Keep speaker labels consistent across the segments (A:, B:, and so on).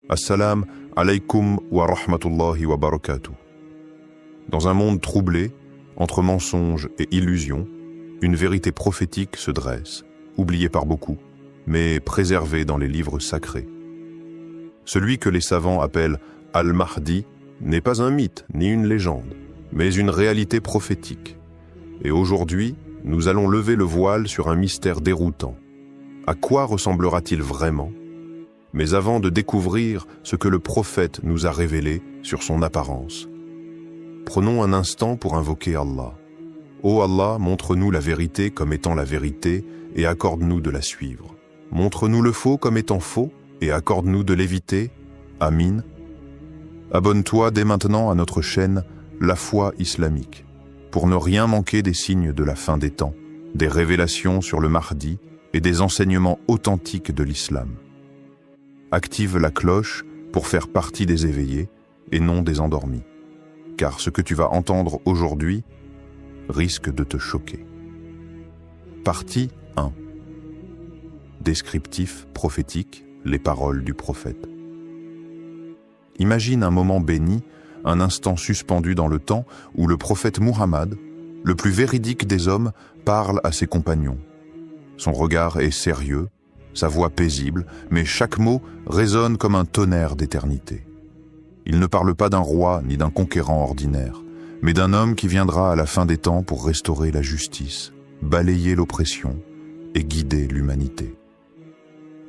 A: Assalam alaykum wa rahmatullahi wa barakatuh. Dans un monde troublé, entre mensonges et illusions, une vérité prophétique se dresse, oubliée par beaucoup, mais préservée dans les livres sacrés. Celui que les savants appellent Al-Mahdi n'est pas un mythe ni une légende, mais une réalité prophétique. Et aujourd'hui, nous allons lever le voile sur un mystère déroutant. À quoi ressemblera-t-il vraiment ? Mais avant de découvrir ce que le prophète nous a révélé sur son apparence, prenons un instant pour invoquer Allah. Ô Allah, montre-nous la vérité comme étant la vérité et accorde-nous de la suivre. Montre-nous le faux comme étant faux et accorde-nous de l'éviter. Amin. Abonne-toi dès maintenant à notre chaîne La Foi Islamique pour ne rien manquer des signes de la fin des temps, des révélations sur le Mahdi et des enseignements authentiques de l'islam. Active la cloche pour faire partie des éveillés et non des endormis, car ce que tu vas entendre aujourd'hui risque de te choquer. Partie 1. Descriptif prophétique, les paroles du prophète. Imagine un moment béni, un instant suspendu dans le temps où le prophète Muhammad, le plus véridique des hommes, parle à ses compagnons. Son regard est sérieux, sa voix paisible, mais chaque mot résonne comme un tonnerre d'éternité. Il ne parle pas d'un roi ni d'un conquérant ordinaire, mais d'un homme qui viendra à la fin des temps pour restaurer la justice, balayer l'oppression et guider l'humanité.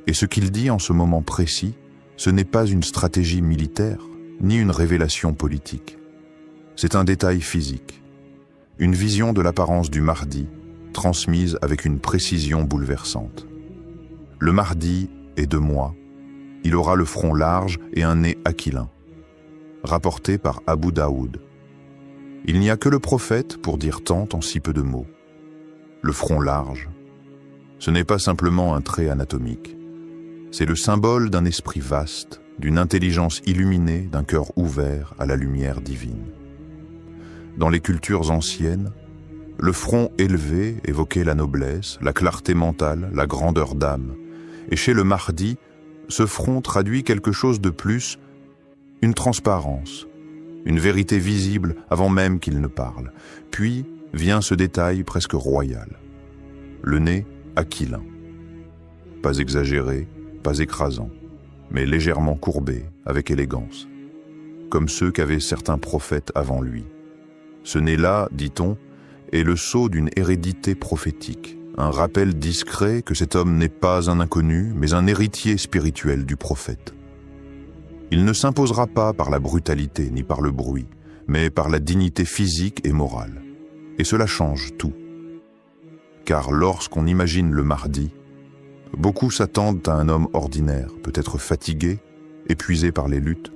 A: Et ce qu'il dit en ce moment précis, ce n'est pas une stratégie militaire, ni une révélation politique. C'est un détail physique, une vision de l'apparence du Mahdi, transmise avec une précision bouleversante. Le Mahdi est de moi, il aura le front large et un nez aquilin. Rapporté par Abu Daoud. Il n'y a que le prophète pour dire tant en si peu de mots. Le front large, ce n'est pas simplement un trait anatomique. C'est le symbole d'un esprit vaste, d'une intelligence illuminée, d'un cœur ouvert à la lumière divine. Dans les cultures anciennes, le front élevé évoquait la noblesse, la clarté mentale, la grandeur d'âme. Et chez le Mahdi, ce front traduit quelque chose de plus, une transparence, une vérité visible avant même qu'il ne parle. Puis vient ce détail presque royal. Le nez aquilin. Pas exagéré, pas écrasant, mais légèrement courbé, avec élégance. Comme ceux qu'avaient certains prophètes avant lui. Ce nez-là, dit-on, est le sceau d'une hérédité prophétique. Un rappel discret que cet homme n'est pas un inconnu, mais un héritier spirituel du prophète. Il ne s'imposera pas par la brutalité ni par le bruit, mais par la dignité physique et morale. Et cela change tout. Car lorsqu'on imagine le Mahdi, beaucoup s'attendent à un homme ordinaire, peut-être fatigué, épuisé par les luttes,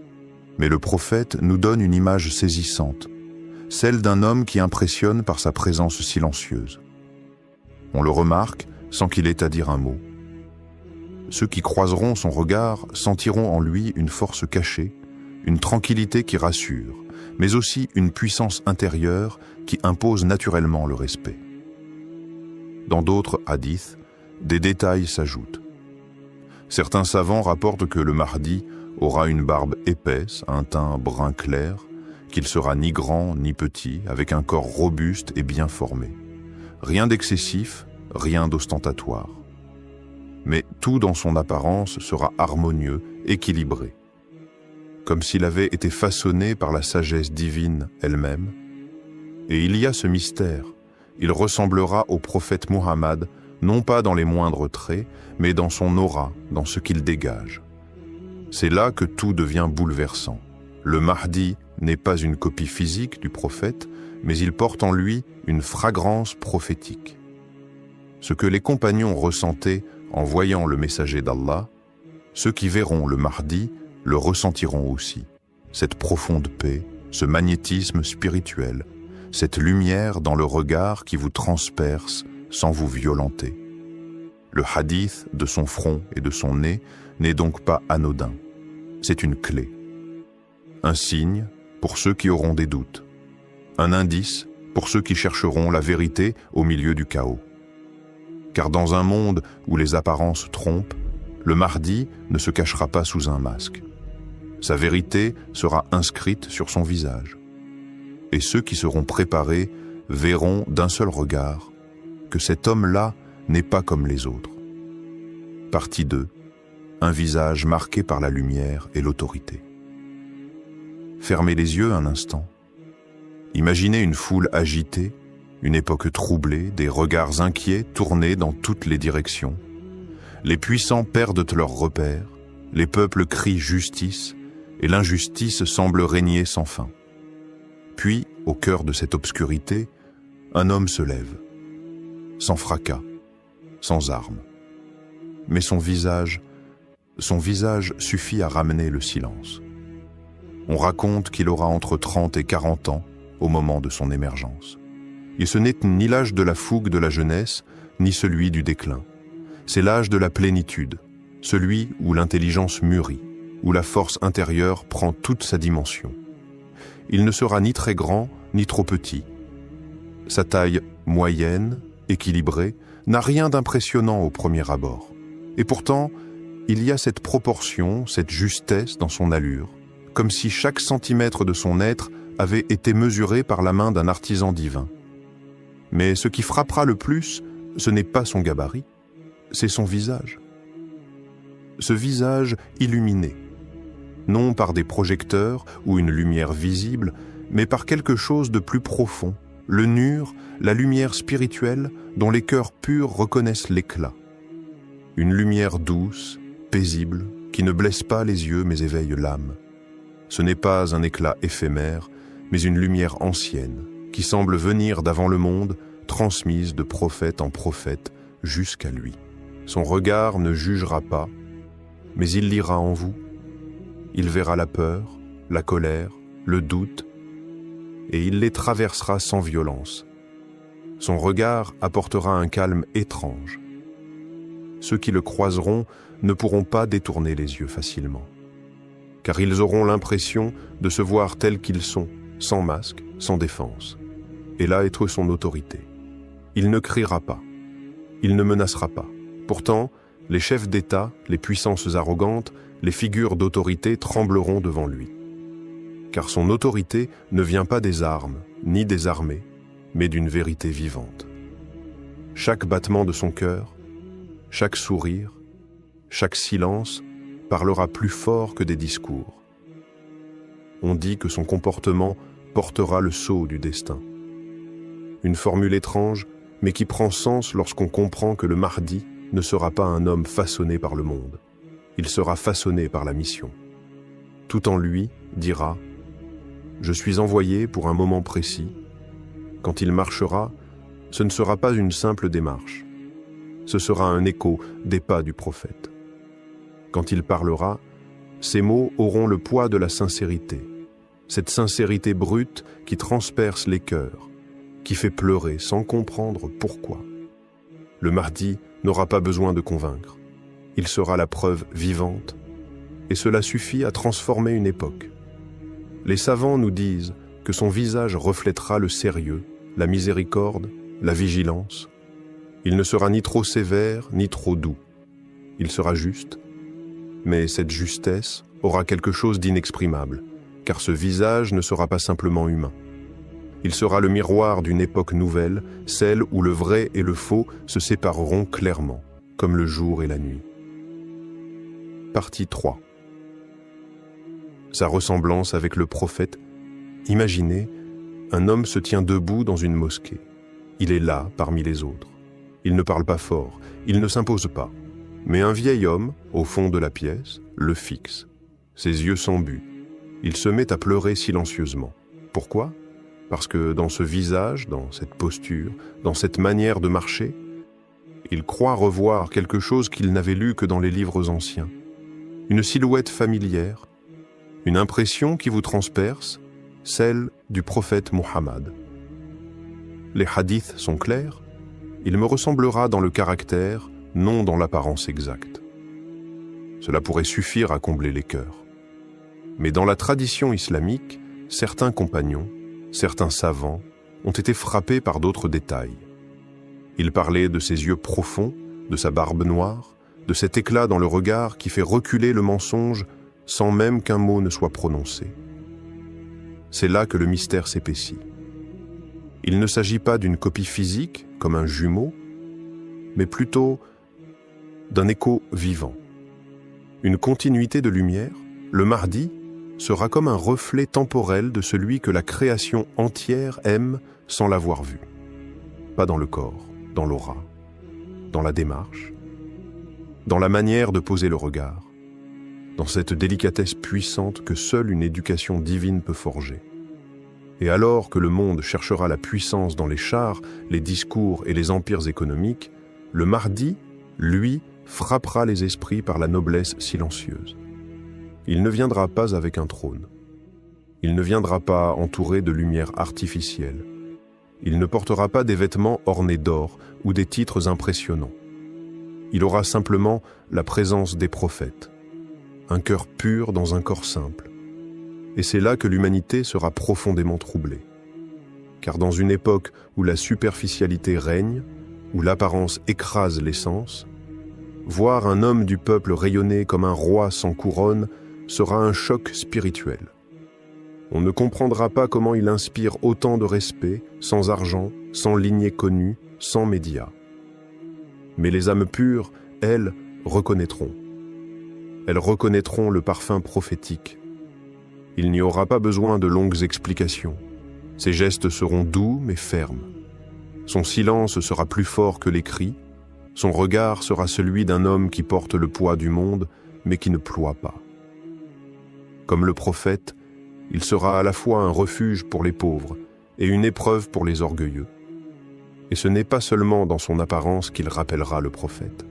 A: mais le prophète nous donne une image saisissante, celle d'un homme qui impressionne par sa présence silencieuse. On le remarque sans qu'il ait à dire un mot. Ceux qui croiseront son regard sentiront en lui une force cachée, une tranquillité qui rassure, mais aussi une puissance intérieure qui impose naturellement le respect. Dans d'autres hadiths, des détails s'ajoutent. Certains savants rapportent que le Mahdi aura une barbe épaisse, un teint brun clair, qu'il sera ni grand ni petit, avec un corps robuste et bien formé. Rien d'excessif, rien d'ostentatoire. Mais tout dans son apparence sera harmonieux, équilibré. Comme s'il avait été façonné par la sagesse divine elle-même. Et il y a ce mystère, il ressemblera au prophète Muhammad, non pas dans les moindres traits, mais dans son aura, dans ce qu'il dégage. C'est là que tout devient bouleversant. Le Mahdi n'est pas une copie physique du prophète, mais il porte en lui une fragrance prophétique. Ce que les compagnons ressentaient en voyant le messager d'Allah, ceux qui verront le Mahdi le ressentiront aussi. Cette profonde paix, ce magnétisme spirituel, cette lumière dans le regard qui vous transperce sans vous violenter. Le hadith de son front et de son nez n'est donc pas anodin. C'est une clé. Un signe pour ceux qui auront des doutes. Un indice pour ceux qui chercheront la vérité au milieu du chaos. Car dans un monde où les apparences trompent, le Mahdi ne se cachera pas sous un masque. Sa vérité sera inscrite sur son visage. Et ceux qui seront préparés verront d'un seul regard que cet homme-là n'est pas comme les autres. Partie 2. Un visage marqué par la lumière et l'autorité. Fermez les yeux un instant. Imaginez une foule agitée, une époque troublée, des regards inquiets tournés dans toutes les directions. Les puissants perdent leurs repères, les peuples crient justice, et l'injustice semble régner sans fin. Puis, au cœur de cette obscurité, un homme se lève, sans fracas, sans armes. Mais son visage suffit à ramener le silence. On raconte qu'il aura entre 30 et 40 ans au moment de son émergence. Et ce n'est ni l'âge de la fougue de la jeunesse, ni celui du déclin. C'est l'âge de la plénitude, celui où l'intelligence mûrit, où la force intérieure prend toute sa dimension. Il ne sera ni très grand, ni trop petit. Sa taille moyenne, équilibrée, n'a rien d'impressionnant au premier abord. Et pourtant, il y a cette proportion, cette justesse dans son allure, comme si chaque centimètre de son être avait été mesuré par la main d'un artisan divin. Mais ce qui frappera le plus, ce n'est pas son gabarit, c'est son visage. Ce visage illuminé, non par des projecteurs ou une lumière visible, mais par quelque chose de plus profond, le nur, la lumière spirituelle dont les cœurs purs reconnaissent l'éclat. Une lumière douce, paisible, qui ne blesse pas les yeux mais éveille l'âme. Ce n'est pas un éclat éphémère, mais une lumière ancienne, qui semble venir d'avant le monde, transmise de prophète en prophète jusqu'à lui. Son regard ne jugera pas, mais il lira en vous. Il verra la peur, la colère, le doute, et il les traversera sans violence. Son regard apportera un calme étrange. Ceux qui le croiseront ne pourront pas détourner les yeux facilement, car ils auront l'impression de se voir tels qu'ils sont, sans masque, sans défense, et là être son autorité. Il ne criera pas, il ne menacera pas. Pourtant, les chefs d'État, les puissances arrogantes, les figures d'autorité trembleront devant lui. Car son autorité ne vient pas des armes, ni des armées, mais d'une vérité vivante. Chaque battement de son cœur, chaque sourire, chaque silence parlera plus fort que des discours. On dit que son comportement portera le sceau du destin. Une formule étrange, mais qui prend sens lorsqu'on comprend que le Mahdi ne sera pas un homme façonné par le monde. Il sera façonné par la mission. Tout en lui dira « Je suis envoyé pour un moment précis. Quand il marchera, ce ne sera pas une simple démarche. Ce sera un écho des pas du prophète. Quand il parlera, ses mots auront le poids de la sincérité, cette sincérité brute qui transperce les cœurs, qui fait pleurer sans comprendre pourquoi. Le Mahdi n'aura pas besoin de convaincre. Il sera la preuve vivante, et cela suffit à transformer une époque. Les savants nous disent que son visage reflètera le sérieux, la miséricorde, la vigilance. Il ne sera ni trop sévère, ni trop doux. Il sera juste, mais cette justesse aura quelque chose d'inexprimable, car ce visage ne sera pas simplement humain. Il sera le miroir d'une époque nouvelle, celle où le vrai et le faux se sépareront clairement, comme le jour et la nuit. Partie 3. Sa ressemblance avec le prophète. Imaginez, un homme se tient debout dans une mosquée. Il est là parmi les autres. Il ne parle pas fort, il ne s'impose pas. Mais un vieil homme, au fond de la pièce, le fixe. Ses yeux sont but. Il se met à pleurer silencieusement. Pourquoi ? Parce que dans ce visage, dans cette posture, dans cette manière de marcher, il croit revoir quelque chose qu'il n'avait lu que dans les livres anciens. Une silhouette familière, une impression qui vous transperce, celle du prophète Muhammad. Les hadiths sont clairs, il me ressemblera dans le caractère, non dans l'apparence exacte. Cela pourrait suffire à combler les cœurs. Mais dans la tradition islamique, certains compagnons, certains savants ont été frappés par d'autres détails. Ils parlaient de ses yeux profonds, de sa barbe noire, de cet éclat dans le regard qui fait reculer le mensonge sans même qu'un mot ne soit prononcé. C'est là que le mystère s'épaissit. Il ne s'agit pas d'une copie physique, comme un jumeau, mais plutôt d'un écho vivant. Une continuité de lumière, le Mahdi sera comme un reflet temporel de celui que la création entière aime sans l'avoir vu. Pas dans le corps, dans l'aura, dans la démarche, dans la manière de poser le regard, dans cette délicatesse puissante que seule une éducation divine peut forger. Et alors que le monde cherchera la puissance dans les chars, les discours et les empires économiques, le Mahdi, lui, frappera les esprits par la noblesse silencieuse. Il ne viendra pas avec un trône. Il ne viendra pas entouré de lumière artificielle. Il ne portera pas des vêtements ornés d'or ou des titres impressionnants. Il aura simplement la présence des prophètes, un cœur pur dans un corps simple. Et c'est là que l'humanité sera profondément troublée. Car dans une époque où la superficialité règne, où l'apparence écrase l'essence, voir un homme du peuple rayonner comme un roi sans couronne sera un choc spirituel. On ne comprendra pas comment il inspire autant de respect, sans argent, sans lignée connue, sans médias. Mais les âmes pures, elles, reconnaîtront. Elles reconnaîtront le parfum prophétique. Il n'y aura pas besoin de longues explications. Ses gestes seront doux mais fermes. Son silence sera plus fort que les cris. Son regard sera celui d'un homme qui porte le poids du monde mais qui ne ploie pas. Comme le prophète, il sera à la fois un refuge pour les pauvres et une épreuve pour les orgueilleux. Et ce n'est pas seulement dans son apparence qu'il rappellera le prophète,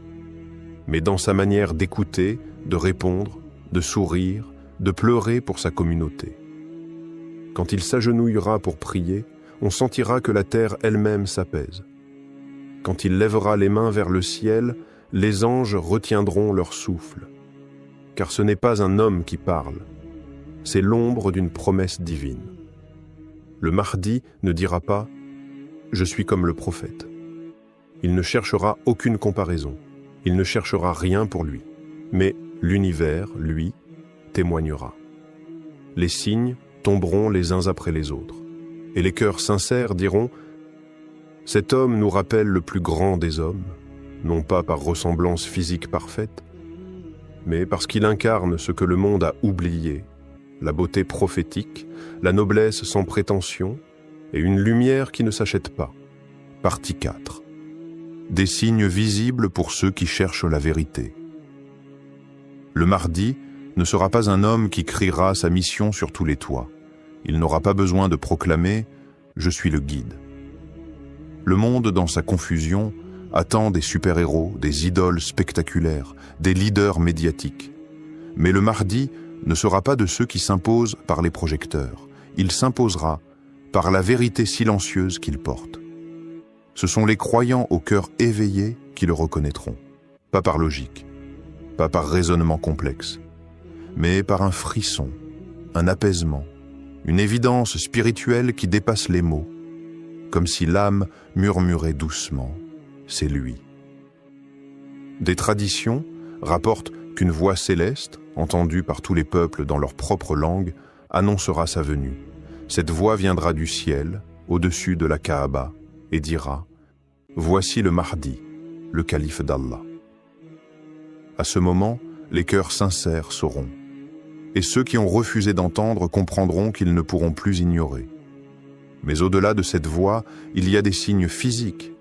A: mais dans sa manière d'écouter, de répondre, de sourire, de pleurer pour sa communauté. Quand il s'agenouillera pour prier, on sentira que la terre elle-même s'apaise. Quand il lèvera les mains vers le ciel, les anges retiendront leur souffle. Car ce n'est pas un homme qui parle, c'est l'ombre d'une promesse divine. Le Mahdi ne dira pas « Je suis comme le prophète ». Il ne cherchera aucune comparaison, il ne cherchera rien pour lui. Mais l'univers, lui, témoignera. Les signes tomberont les uns après les autres, et les cœurs sincères diront « Cet homme nous rappelle le plus grand des hommes, non pas par ressemblance physique parfaite, mais parce qu'il incarne ce que le monde a oublié, la beauté prophétique, la noblesse sans prétention et une lumière qui ne s'achète pas. » Partie 4. Des signes visibles pour ceux qui cherchent la vérité. Le Mahdi ne sera pas un homme qui criera sa mission sur tous les toits. Il n'aura pas besoin de proclamer « Je suis le guide ». Le monde, dans sa confusion, attend des super-héros, des idoles spectaculaires, des leaders médiatiques. Mais le Mahdi ne sera pas de ceux qui s'imposent par les projecteurs. Il s'imposera par la vérité silencieuse qu'il porte. Ce sont les croyants au cœur éveillé qui le reconnaîtront, pas par logique, pas par raisonnement complexe, mais par un frisson, un apaisement, une évidence spirituelle qui dépasse les mots, comme si l'âme murmurait doucement « c'est lui ». Des traditions rapportent qu'une voix céleste, entendue par tous les peuples dans leur propre langue, annoncera sa venue. Cette voix viendra du ciel, au-dessus de la Kaaba, et dira « Voici le Mahdi, le calife d'Allah ». À ce moment, les cœurs sincères sauront. Et ceux qui ont refusé d'entendre comprendront qu'ils ne pourront plus ignorer. Mais au-delà de cette voix, il y a des signes physiques,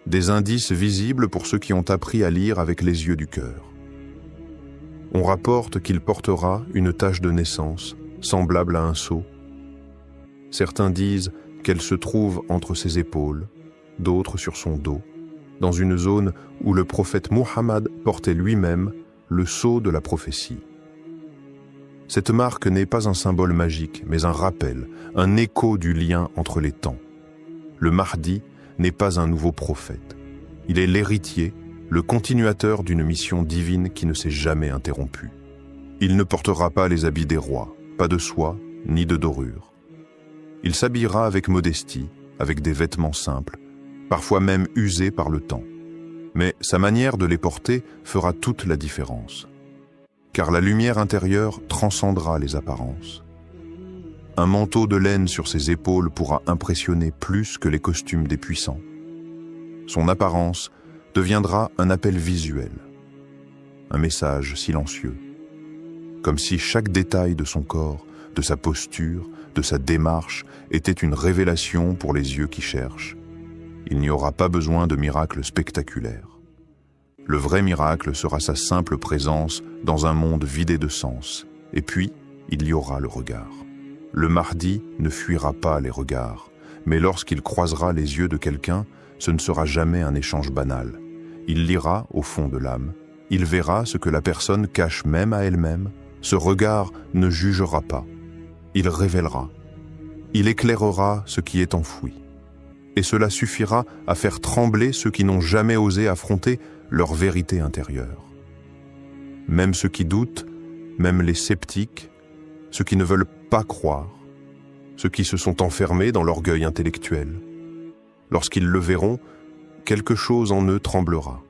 A: des indices visibles pour ceux qui ont appris à lire avec les yeux du cœur. On rapporte qu'il portera une tache de naissance, semblable à un sceau. Certains disent qu'elle se trouve entre ses épaules, d'autres sur son dos, dans une zone où le prophète Muhammad portait lui-même le sceau de la prophétie. Cette marque n'est pas un symbole magique, mais un rappel, un écho du lien entre les temps. Le Mahdi n'est pas un nouveau prophète. Il est l'héritier, le continuateur d'une mission divine qui ne s'est jamais interrompue. Il ne portera pas les habits des rois, pas de soie, ni de dorure. Il s'habillera avec modestie, avec des vêtements simples, parfois même usés par le temps. Mais sa manière de les porter fera toute la différence. car la lumière intérieure transcendra les apparences. Un manteau de laine sur ses épaules pourra impressionner plus que les costumes des puissants. Son apparence deviendra un appel visuel, un message silencieux, comme si chaque détail de son corps, de sa posture, de sa démarche était une révélation pour les yeux qui cherchent. Il n'y aura pas besoin de miracles spectaculaires. Le vrai miracle sera sa simple présence dans un monde vidé de sens. Et puis, il y aura le regard. Le Mahdi ne fuira pas les regards, mais lorsqu'il croisera les yeux de quelqu'un, ce ne sera jamais un échange banal. Il lira au fond de l'âme. Il verra ce que la personne cache même à elle-même. Ce regard ne jugera pas. Il révélera. Il éclairera ce qui est enfoui. Et cela suffira à faire trembler ceux qui n'ont jamais osé affronter leur vérité intérieure. Même ceux qui doutent, même les sceptiques, ceux qui ne veulent pas croire, ceux qui se sont enfermés dans l'orgueil intellectuel. Lorsqu'ils le verront, quelque chose en eux tremblera.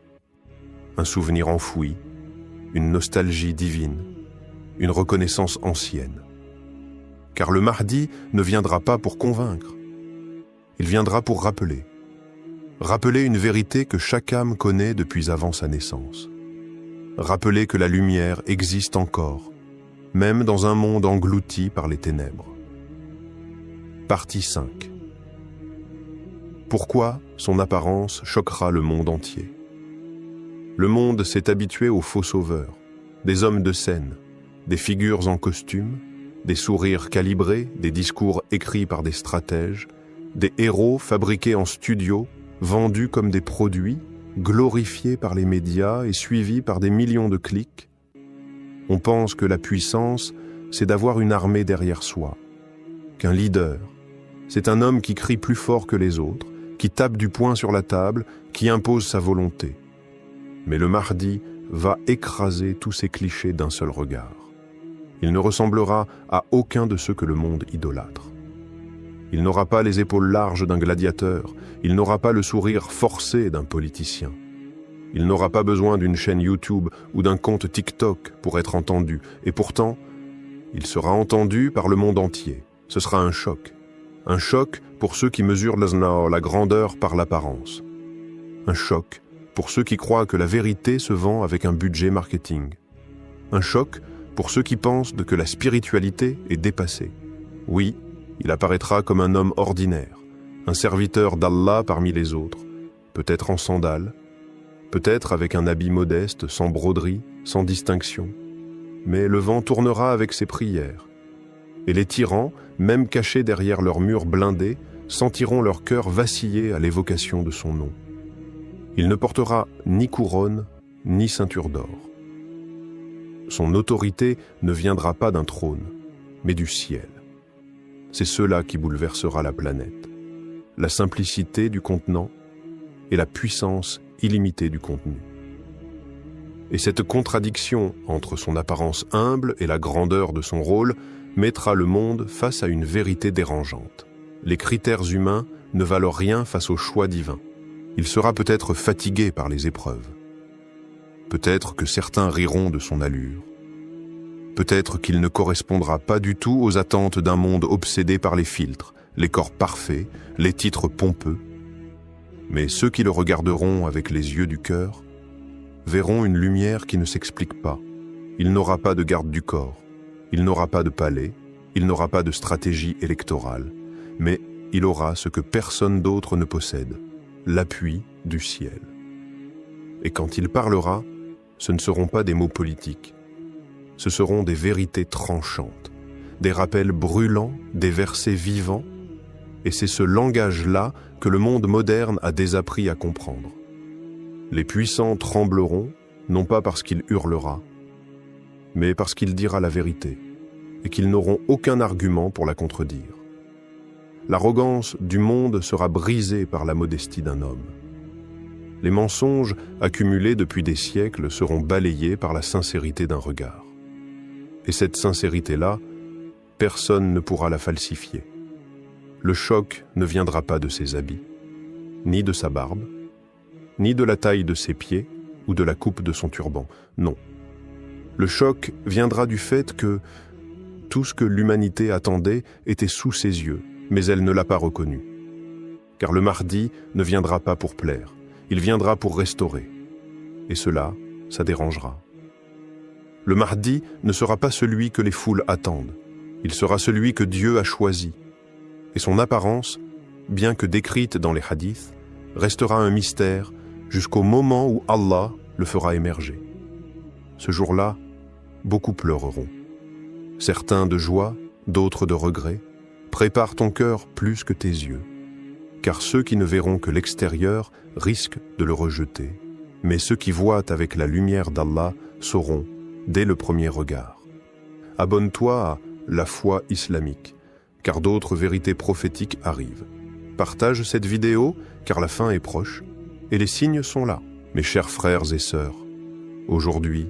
A: Un souvenir enfoui, une nostalgie divine, une reconnaissance ancienne. Car le Mahdi ne viendra pas pour convaincre. Il viendra pour rappeler. Rappeler une vérité que chaque âme connaît depuis avant sa naissance. Rappeler que la lumière existe encore, même dans un monde englouti par les ténèbres. Partie 5. Pourquoi son apparence choquera le monde entier? Le monde s'est habitué aux faux sauveurs, des hommes de scène, des figures en costume, des sourires calibrés, des discours écrits par des stratèges, des héros fabriqués en studio, vendus comme des produits, glorifiés par les médias et suivis par des millions de clics. On pense que la puissance, c'est d'avoir une armée derrière soi, qu'un leader, c'est un homme qui crie plus fort que les autres, qui tape du poing sur la table, qui impose sa volonté. Mais le Mahdi va écraser tous ces clichés d'un seul regard. Il ne ressemblera à aucun de ceux que le monde idolâtre. Il n'aura pas les épaules larges d'un gladiateur, il n'aura pas le sourire forcé d'un politicien. Il n'aura pas besoin d'une chaîne YouTube ou d'un compte TikTok pour être entendu, et pourtant, il sera entendu par le monde entier. Ce sera un choc. Un choc pour ceux qui mesurent la grandeur par l'apparence. Un choc pour ceux qui croient que la vérité se vend avec un budget marketing. Un choc pour ceux qui pensent que la spiritualité est dépassée. Oui, il apparaîtra comme un homme ordinaire, un serviteur d'Allah parmi les autres, peut-être en sandales, peut-être avec un habit modeste, sans broderie, sans distinction. Mais le vent tournera avec ses prières. Et les tyrans, même cachés derrière leurs murs blindés, sentiront leur cœur vaciller à l'évocation de son nom. Il ne portera ni couronne, ni ceinture d'or. Son autorité ne viendra pas d'un trône, mais du ciel. C'est cela qui bouleversera la planète. La simplicité du contenant et la puissance illimitée du contenu. Et cette contradiction entre son apparence humble et la grandeur de son rôle mettra le monde face à une vérité dérangeante. Les critères humains ne valent rien face au choix divin. Il sera peut-être fatigué par les épreuves. Peut-être que certains riront de son allure. Peut-être qu'il ne correspondra pas du tout aux attentes d'un monde obsédé par les filtres, les corps parfaits, les titres pompeux. Mais ceux qui le regarderont avec les yeux du cœur verront une lumière qui ne s'explique pas. Il n'aura pas de garde du corps, il n'aura pas de palais, il n'aura pas de stratégie électorale, mais il aura ce que personne d'autre ne possède, l'appui du ciel. Et quand il parlera, ce ne seront pas des mots politiques. Ce seront des vérités tranchantes, des rappels brûlants, des versets vivants, et c'est ce langage-là que le monde moderne a désappris à comprendre. Les puissants trembleront, non pas parce qu'il hurlera, mais parce qu'il dira la vérité, et qu'ils n'auront aucun argument pour la contredire. L'arrogance du monde sera brisée par la modestie d'un homme. Les mensonges accumulés depuis des siècles seront balayés par la sincérité d'un regard. Et cette sincérité-là, personne ne pourra la falsifier. Le choc ne viendra pas de ses habits, ni de sa barbe, ni de la taille de ses pieds ou de la coupe de son turban. Non.
B: Le choc viendra du fait que tout ce que l'humanité attendait était sous ses yeux, mais elle ne l'a pas reconnu. Car le Mahdi ne viendra pas pour plaire, il viendra pour restaurer. Et cela, ça dérangera. Le Mahdi ne sera pas celui que les foules attendent, il sera celui que Dieu a choisi. Et son apparence, bien que décrite dans les hadiths, restera un mystère jusqu'au moment où Allah le fera émerger. Ce jour-là, beaucoup pleureront. Certains de joie, d'autres de regret. Prépare ton cœur plus que tes yeux. Car ceux qui ne verront que l'extérieur risquent de le rejeter. Mais ceux qui voient avec la lumière d'Allah sauront, dès le premier regard. Abonne-toi à la foi islamique, car d'autres vérités prophétiques arrivent. Partage cette vidéo, car la fin est proche, et les signes sont là. Mes chers frères et sœurs, aujourd'hui,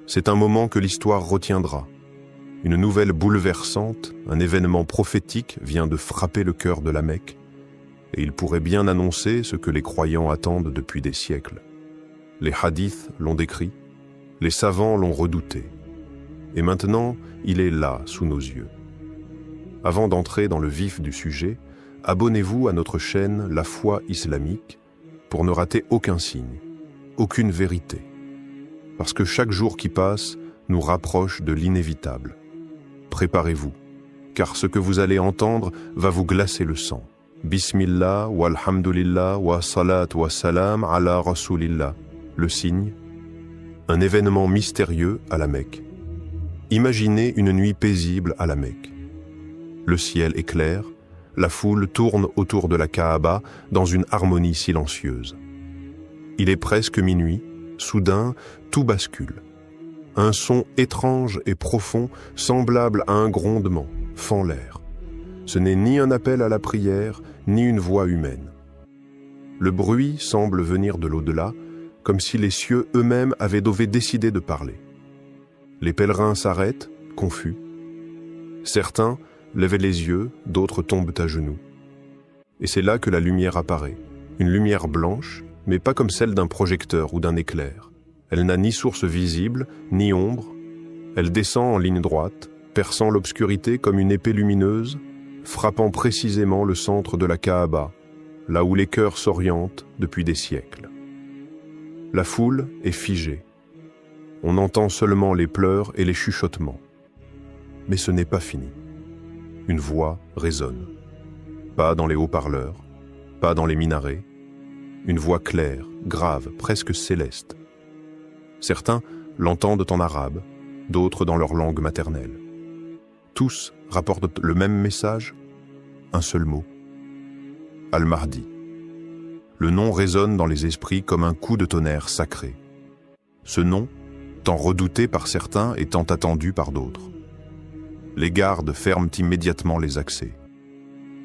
B: c'est un moment que l'histoire retiendra. Une nouvelle bouleversante, un événement prophétique vient de frapper le cœur de la Mecque, et il pourrait bien annoncer ce que les croyants attendent depuis des siècles. Les hadiths l'ont décrit, les savants l'ont redouté, et maintenant, il est là, sous nos yeux. Avant d'entrer dans le vif du sujet, abonnez-vous à notre chaîne La Foi Islamique pour ne rater aucun signe, aucune vérité. Parce que chaque jour qui passe nous rapproche de l'inévitable. Préparez-vous, car ce que vous allez entendre va vous glacer le sang. Bismillah, walhamdulillah, wa salat wa salam ala rasulillah. Le signe, un événement mystérieux à la Mecque. Imaginez une nuit paisible à la Mecque. Le ciel est clair, la foule tourne autour de la Kaaba dans une harmonie silencieuse. Il est presque minuit, soudain, tout bascule. Un son étrange et profond, semblable à un grondement, fend l'air. Ce n'est ni un appel à la prière, ni une voix humaine. Le bruit semble venir de l'au-delà, comme si les cieux eux-mêmes avaient décidé de parler. Les pèlerins s'arrêtent, confus. Certains lèvent les yeux, d'autres tombent à genoux. Et c'est là que la lumière apparaît. Une lumière blanche, mais pas comme celle d'un projecteur ou d'un éclair. Elle n'a ni source visible, ni ombre. Elle descend en ligne droite, perçant l'obscurité comme une épée lumineuse, frappant précisément le centre de la Kaaba, là où les cœurs s'orientent depuis des siècles. La foule est figée. On entend seulement les pleurs et les chuchotements. Mais ce n'est pas fini. Une voix résonne. Pas dans les haut-parleurs, pas dans les minarets. Une voix claire, grave, presque céleste. Certains l'entendent en arabe, d'autres dans leur langue maternelle. Tous rapportent le même message, un seul mot. Al-Mahdi. Le nom résonne dans les esprits comme un coup de tonnerre sacré. Ce nom, tant redouté par certains et tant attendu par d'autres. Les gardes ferment immédiatement les accès.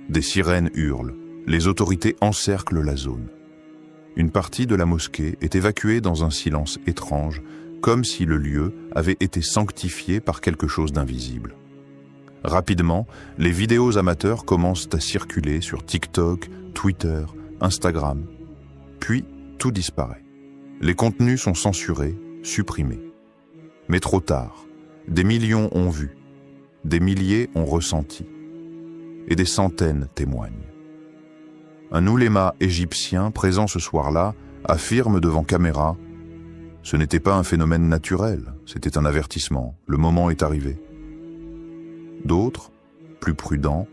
B: Des sirènes hurlent, les autorités encerclent la zone. Une partie de la mosquée est évacuée dans un silence étrange, comme si le lieu avait été sanctifié par quelque chose d'invisible. Rapidement, les vidéos amateurs commencent à circuler sur TikTok, Twitter, Instagram. Puis, tout disparaît. Les contenus sont censurés, supprimés. Mais trop tard, des millions ont vu, des milliers ont ressenti, et des centaines témoignent. Un ouléma égyptien présent ce soir-là affirme devant caméra « Ce n'était pas un phénomène naturel, c'était un avertissement, le moment est arrivé ». D'autres, plus prudents,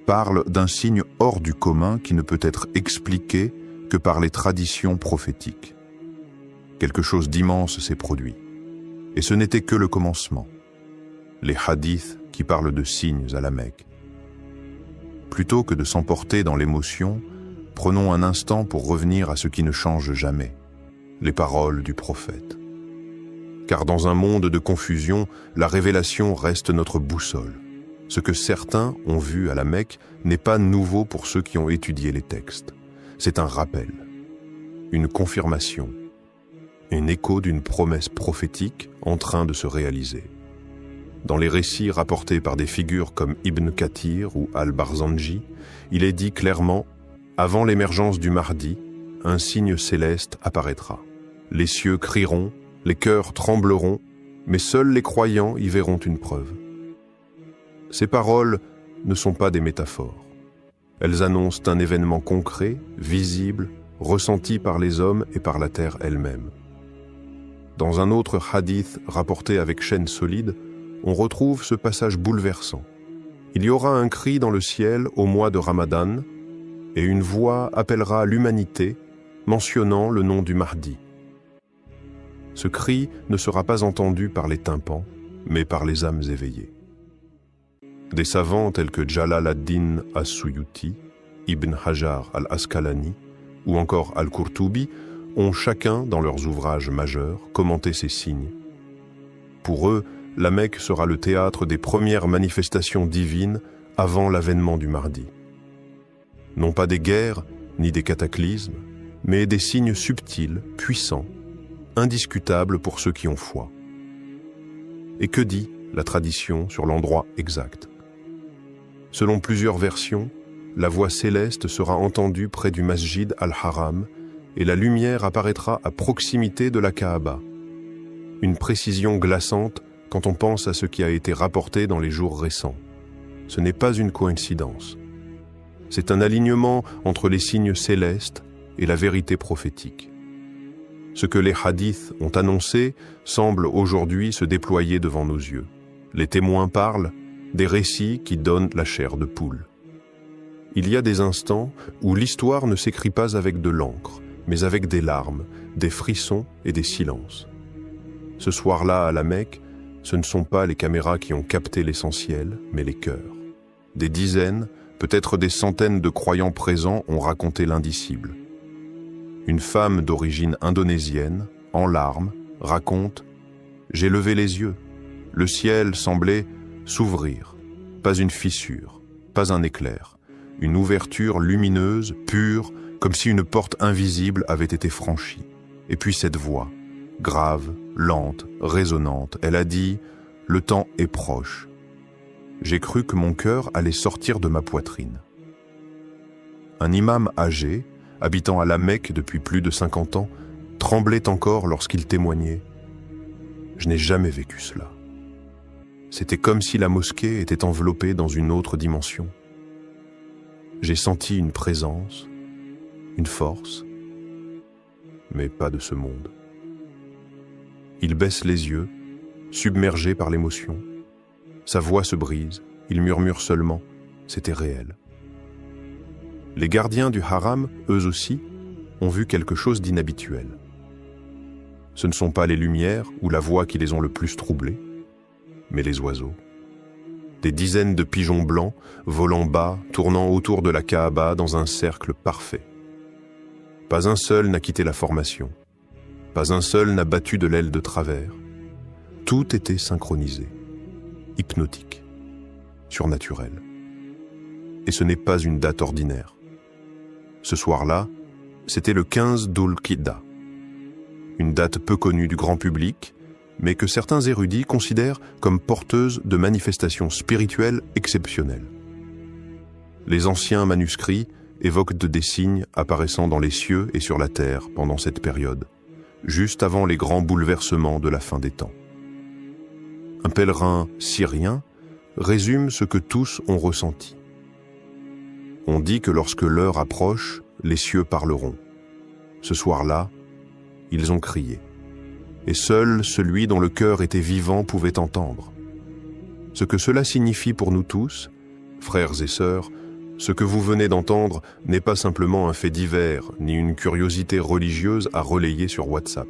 B: parlent d'un signe hors du commun qui ne peut être expliqué que par les traditions prophétiques. Quelque chose d'immense s'est produit. Et ce n'était que le commencement. Les hadiths qui parlent de signes à la Mecque. Plutôt que de s'emporter dans l'émotion, prenons un instant pour revenir à ce qui ne change jamais, les paroles du prophète. Car dans un monde de confusion, la révélation reste notre boussole. Ce que certains ont vu à la Mecque n'est pas nouveau pour ceux qui ont étudié les textes. C'est un rappel, une confirmation, un écho d'une promesse prophétique en train de se réaliser. Dans les récits rapportés par des figures comme Ibn Kathir ou Al-Barzanji, il est dit clairement « Avant l'émergence du Mahdi, un signe céleste apparaîtra. Les cieux crieront, Les cœurs trembleront, mais seuls les croyants y verront une preuve. Ces paroles ne sont pas des métaphores. Elles annoncent un événement concret, visible, ressenti par les hommes et par la terre elle-même. Dans un autre hadith rapporté avec chaîne solide, on retrouve ce passage bouleversant. Il y aura un cri dans le ciel au mois de Ramadan, et une voix appellera l'humanité, mentionnant le nom du Mahdi. Ce cri ne sera pas entendu par les tympans, mais par les âmes éveillées. Des savants tels que Jalal ad-Din as-Suyuti, Ibn Hajar al-Asqalani ou encore al-Qurtubi ont chacun, dans leurs ouvrages majeurs, commenté ces signes. Pour eux, la Mecque sera le théâtre des premières manifestations divines avant l'avènement du Mahdi. Non pas des guerres, ni des cataclysmes, mais des signes subtils, puissants, indiscutables pour ceux qui ont foi. Et que dit la tradition sur l'endroit exact? Selon plusieurs versions, la voix céleste sera entendue près du Masjid al-Haram et la lumière apparaîtra à proximité de la Kaaba. Une précision glaçante quand on pense à ce qui a été rapporté dans les jours récents. Ce n'est pas une coïncidence. C'est un alignement entre les signes célestes et la vérité prophétique. Ce que les hadiths ont annoncé semble aujourd'hui se déployer devant nos yeux. Les témoins parlent des récits qui donnent la chair de poule. Il y a des instants où l'histoire ne s'écrit pas avec de l'encre, mais avec des larmes, des frissons et des silences. Ce soir-là, à la Mecque, ce ne sont pas les caméras qui ont capté l'essentiel, mais les cœurs. Des dizaines, peut-être des centaines de croyants présents ont raconté l'indicible. Une femme d'origine indonésienne, en larmes, raconte « J'ai levé les yeux. Le ciel semblait s'ouvrir. Pas une fissure, pas un éclair. Une ouverture lumineuse, pure, comme si une porte invisible avait été franchie. Et puis cette voix, grave, lente, résonnante, elle a dit « Le temps est proche. » J'ai cru que mon cœur allait sortir de ma poitrine. Un imam âgé, habitant à la Mecque depuis plus de 50 ans, tremblait encore lorsqu'il témoignait. Je n'ai jamais vécu cela. C'était comme si la mosquée était enveloppée dans une autre dimension. J'ai senti une présence, une force, mais pas de ce monde. Il baisse les yeux, submergé par l'émotion. Sa voix se brise, il murmure seulement, c'était réel. Les gardiens du haram, eux aussi, ont vu quelque chose d'inhabituel. Ce ne sont pas les lumières ou la voix qui les ont le plus troublés, mais les oiseaux. Des dizaines de pigeons blancs, volant bas, tournant autour de la Kaaba dans un cercle parfait. Pas un seul n'a quitté la formation. Pas un seul n'a battu de l'aile de travers. Tout était synchronisé, hypnotique, surnaturel. Et ce n'est pas une date ordinaire. Ce soir-là, c'était le 15 Dhul-Qidda, une date peu connue du grand public, mais que certains érudits considèrent comme porteuse de manifestations spirituelles exceptionnelles. Les anciens manuscrits évoquent des signes apparaissant dans les cieux et sur la terre pendant cette période, juste avant les grands bouleversements de la fin des temps. Un pèlerin syrien résume ce que tous ont ressenti. On dit que lorsque l'heure approche, les cieux parleront. Ce soir-là, ils ont crié. Et seul celui dont le cœur était vivant pouvait entendre. Ce que cela signifie pour nous tous, frères et sœurs, ce que vous venez d'entendre n'est pas simplement un fait divers, ni une curiosité religieuse à relayer sur WhatsApp.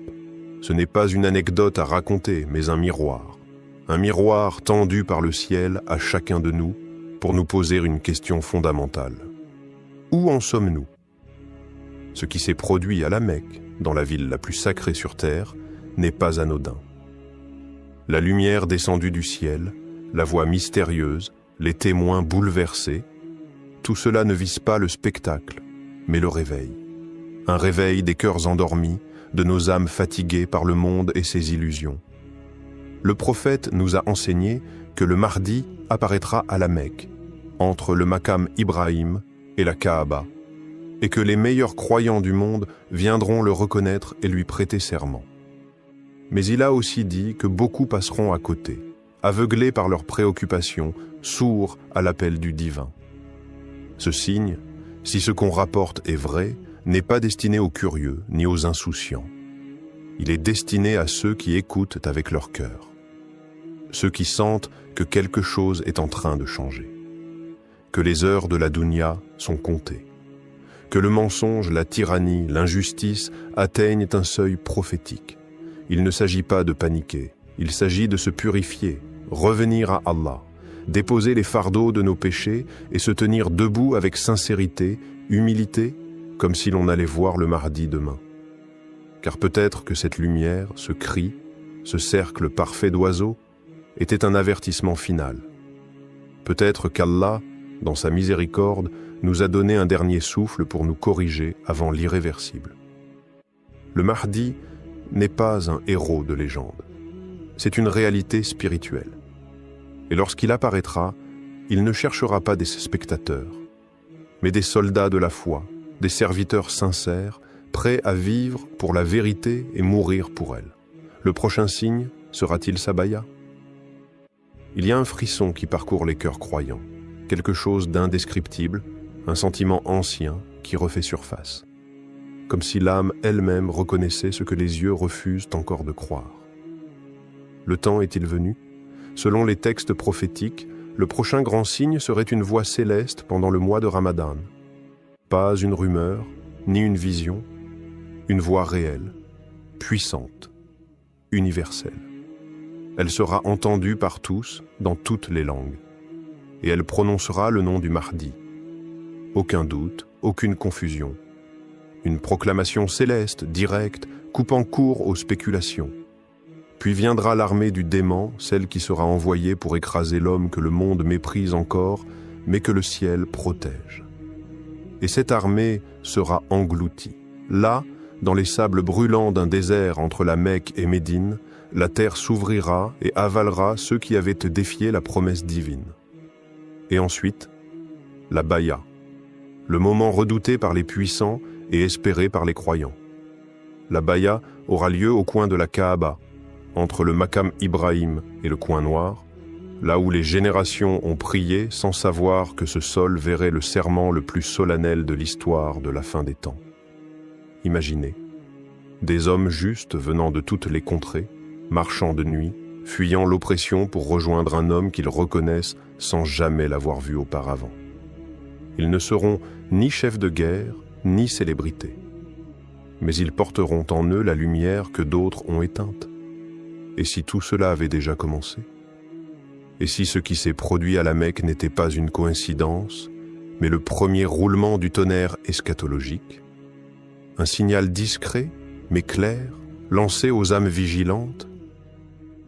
B: Ce n'est pas une anecdote à raconter, mais un miroir tendu par le ciel à chacun de nous pour nous poser une question fondamentale. Où en sommes-nous? Ce qui s'est produit à la Mecque, dans la ville la plus sacrée sur terre, n'est pas anodin. La lumière descendue du ciel, la voix mystérieuse, les témoins bouleversés, tout cela ne vise pas le spectacle, mais le réveil. Un réveil des cœurs endormis, de nos âmes fatiguées par le monde et ses illusions. Le prophète nous a enseigné que le Mahdi apparaîtra à la Mecque, entre le Maqam Ibrahim et la Kaaba, et que les meilleurs croyants du monde viendront le reconnaître et lui prêter serment. Mais il a aussi dit que beaucoup passeront à côté, aveuglés par leurs préoccupations, sourds à l'appel du divin. Ce signe, si ce qu'on rapporte est vrai, n'est pas destiné aux curieux ni aux insouciants. Il est destiné à ceux qui écoutent avec leur cœur, ceux qui sentent que quelque chose est en train de changer, que les heures de la dunya sont comptées, que le mensonge, la tyrannie, l'injustice atteignent un seuil prophétique. Il ne s'agit pas de paniquer, il s'agit de se purifier, revenir à Allah, déposer les fardeaux de nos péchés et se tenir debout avec sincérité, humilité, comme si l'on allait voir le mardi demain. Car peut-être que cette lumière, ce cri, ce cercle parfait d'oiseaux, était un avertissement final. Peut-être qu'Allah, dans sa miséricorde, nous a donné un dernier souffle pour nous corriger avant l'irréversible. Le Mahdi n'est pas un héros de légende. C'est une réalité spirituelle. Et lorsqu'il apparaîtra, il ne cherchera pas des spectateurs, mais des soldats de la foi, des serviteurs sincères, prêts à vivre pour la vérité et mourir pour elle. Le prochain signe sera-t-il sa baya? Il y a un frisson qui parcourt les cœurs croyants, quelque chose d'indescriptible, un sentiment ancien qui refait surface, comme si l'âme elle-même reconnaissait ce que les yeux refusent encore de croire. Le temps est-il venu? Selon les textes prophétiques, le prochain grand signe serait une voix céleste pendant le mois de Ramadan. Pas une rumeur, ni une vision, une voix réelle, puissante, universelle. Elle sera entendue par tous, dans toutes les langues, et elle prononcera le nom du Mahdi. Aucun doute, aucune confusion. Une proclamation céleste, directe, coupant court aux spéculations. Puis viendra l'armée du dément, celle qui sera envoyée pour écraser l'homme que le monde méprise encore, mais que le ciel protège. Et cette armée sera engloutie. Là, dans les sables brûlants d'un désert entre la Mecque et Médine, la terre s'ouvrira et avalera ceux qui avaient défié la promesse divine. Et ensuite, la baya, le moment redouté par les puissants et espéré par les croyants. La baya aura lieu au coin de la Kaaba, entre le Maqam Ibrahim et le coin noir, là où les générations ont prié sans savoir que ce sol verrait le serment le plus solennel de l'histoire de la fin des temps. Imaginez, des hommes justes venant de toutes les contrées, marchant de nuit, fuyant l'oppression pour rejoindre un homme qu'ils reconnaissent sans jamais l'avoir vu auparavant. Ils ne seront ni chefs de guerre, ni célébrités. Mais ils porteront en eux la lumière que d'autres ont éteinte. Et si tout cela avait déjà commencé? Et si ce qui s'est produit à la Mecque n'était pas une coïncidence, mais le premier roulement du tonnerre eschatologique? Un signal discret, mais clair, lancé aux âmes vigilantes?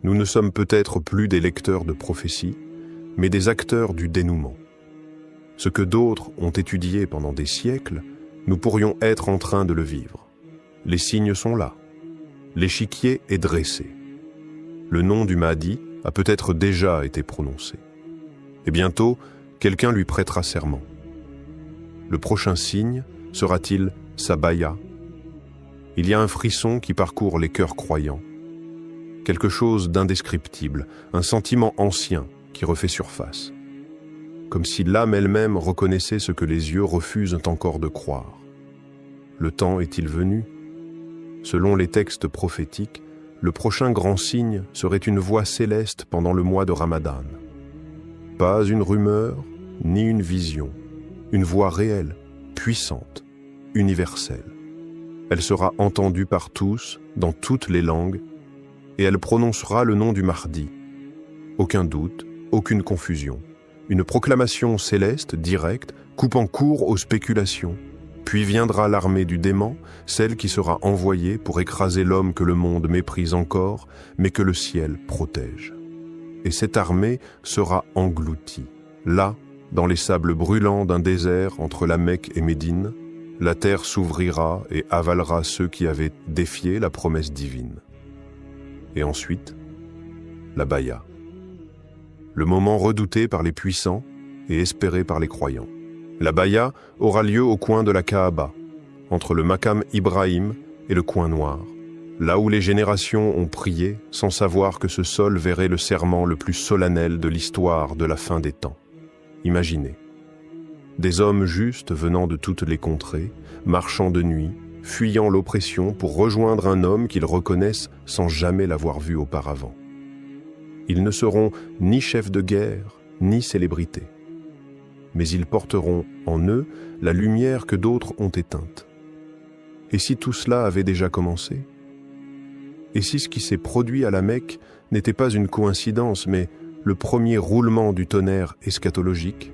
B: Nous ne sommes peut-être plus des lecteurs de prophéties, mais des acteurs du dénouement. Ce que d'autres ont étudié pendant des siècles, nous pourrions être en train de le vivre. Les signes sont là. L'échiquier est dressé. Le nom du Mahdi a peut-être déjà été prononcé. Et bientôt, quelqu'un lui prêtera serment. Le prochain signe sera-t-il sa baya? Il y a un frisson qui parcourt les cœurs croyants. Quelque chose d'indescriptible, un sentiment ancien qui refait surface. Comme si l'âme elle-même reconnaissait ce que les yeux refusent encore de croire. Le temps est-il venu? Selon les textes prophétiques, le prochain grand signe serait une voix céleste pendant le mois de Ramadan. Pas une rumeur, ni une vision, une voix réelle, puissante, universelle. Elle sera entendue par tous, dans toutes les langues, et elle prononcera le nom du Mahdi. Aucun doute, aucune confusion. Une proclamation céleste, directe, coupant court aux spéculations. Puis viendra l'armée du dément, celle qui sera envoyée pour écraser l'homme que le monde méprise encore, mais que le ciel protège. Et cette armée sera engloutie. Là, dans les sables brûlants d'un désert entre la Mecque et Médine, la terre s'ouvrira et avalera ceux qui avaient défié la promesse divine. Et ensuite, la baya. Le moment redouté par les puissants et espéré par les croyants. La baya aura lieu au coin de la Kaaba, entre le Maqam Ibrahim et le coin noir, là où les générations ont prié sans savoir que ce sol verrait le serment le plus solennel de l'histoire de la fin des temps. Imaginez. Des hommes justes venant de toutes les contrées, marchant de nuit, fuyant l'oppression pour rejoindre un homme qu'ils reconnaissent sans jamais l'avoir vu auparavant. Ils ne seront ni chefs de guerre, ni célébrités. Mais ils porteront en eux la lumière que d'autres ont éteinte. Et si tout cela avait déjà commencé? Et si ce qui s'est produit à la Mecque n'était pas une coïncidence, mais le premier roulement du tonnerre eschatologique?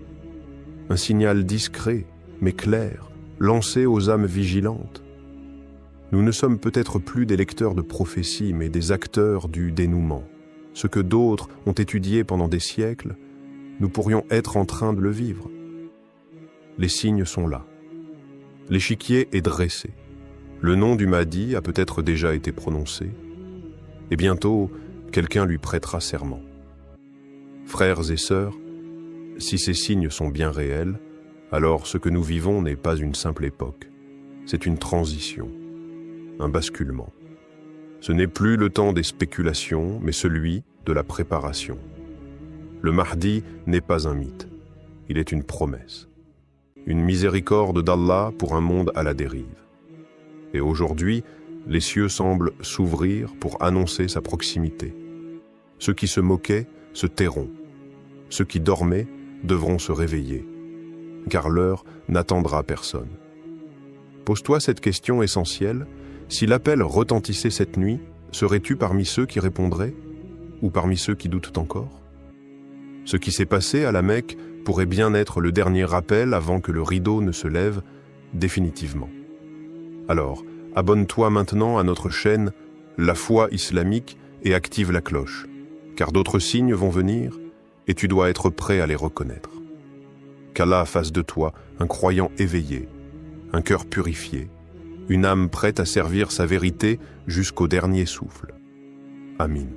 B: Un signal discret, mais clair, lancé aux âmes vigilantes. Nous ne sommes peut-être plus des lecteurs de prophéties, mais des acteurs du dénouement. Ce que d'autres ont étudié pendant des siècles, nous pourrions être en train de le vivre. Les signes sont là. L'échiquier est dressé. Le nom du Mahdi a peut-être déjà été prononcé. Et bientôt, quelqu'un lui prêtera serment. Frères et sœurs, si ces signes sont bien réels, alors ce que nous vivons n'est pas une simple époque. C'est une transition, un basculement. Ce n'est plus le temps des spéculations, mais celui de la préparation. Le Mahdi n'est pas un mythe, il est une promesse. Une miséricorde d'Allah pour un monde à la dérive. Et aujourd'hui, les cieux semblent s'ouvrir pour annoncer sa proximité. Ceux qui se moquaient se tairont. Ceux qui dormaient devront se réveiller, car l'heure n'attendra personne. Pose-toi cette question essentielle. Si l'appel retentissait cette nuit, serais-tu parmi ceux qui répondraient ou parmi ceux qui doutent encore? Ce qui s'est passé à la Mecque pourrait bien être le dernier rappel avant que le rideau ne se lève définitivement. Alors, abonne-toi maintenant à notre chaîne La Foi Islamique et active la cloche, car d'autres signes vont venir et tu dois être prêt à les reconnaître. Qu'Allah fasse de toi un croyant éveillé, un cœur purifié, une âme prête à servir sa vérité jusqu'au dernier souffle. Amin.